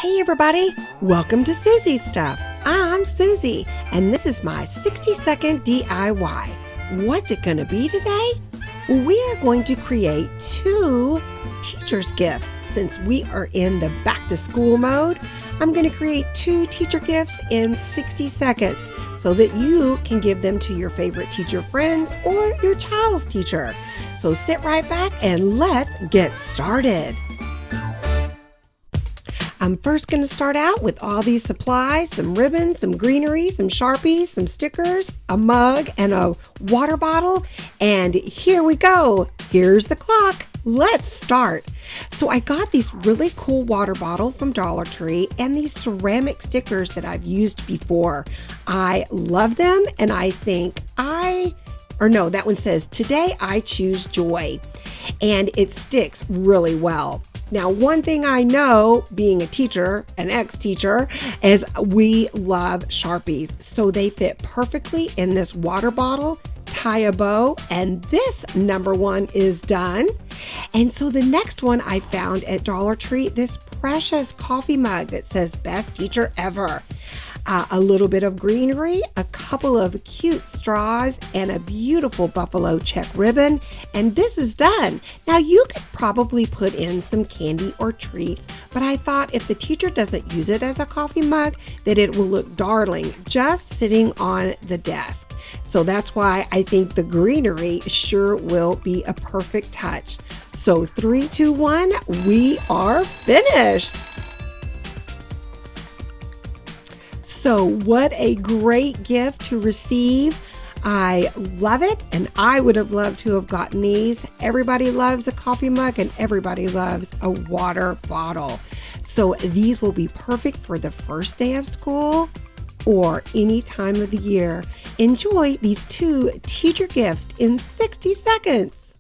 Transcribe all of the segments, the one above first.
Hey everybody, welcome to Soozie Stuff. I'm Soozie, and this is my 60-second DIY. What's it going to be today? Well, we are going to create 2 teacher's gifts. Since we are in the back to school mode, I'm going to create 2 teacher gifts in 60 seconds so that you can give them to your favorite teacher friends or your child's teacher. So sit right back and let's get started. I'm first going to start out with all these supplies, some ribbons, some greenery, some Sharpies, some stickers, a mug, and a water bottle. And here we go. Here's the clock. Let's start. So I got these really cool water bottle from Dollar Tree and these ceramic stickers that I've used before. I love them, and I think that one says, "Today I choose joy." And it sticks really well. Now, one thing I know, being a teacher, an ex-teacher, is we love Sharpies. So they fit perfectly in this water bottle. Tie a bow, and this number 1 is done. And so the next one I found at Dollar Tree, this precious coffee mug that says "Best Teacher Ever." A little bit of greenery, a couple of cute straws, and a beautiful buffalo check ribbon, and this is done. Now you could probably put in some candy or treats, but I thought if the teacher doesn't use it as a coffee mug, that it will look darling just sitting on the desk. So that's why I think the greenery sure will be a perfect touch. So 3, 2, 1, we are finished. So what a great gift to receive. I love it, and I would have loved to have gotten these. Everybody loves a coffee mug, and everybody loves a water bottle. So these will be perfect for the first day of school or any time of the year. Enjoy these 2 teacher gifts in 60 seconds.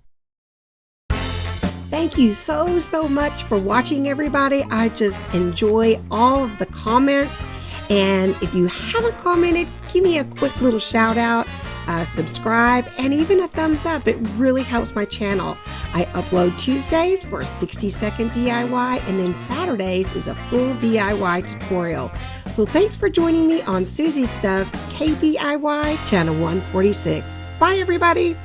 Thank you so much for watching, everybody. I just enjoy all of the comments. And if you haven't commented, give me a quick little shout out, subscribe, and even a thumbs up. It really helps my channel. I upload Tuesdays for a 60-second DIY, and then Saturdays is a full DIY tutorial. So thanks for joining me on Soozie Stuff, KDIY Channel 146. Bye, everybody.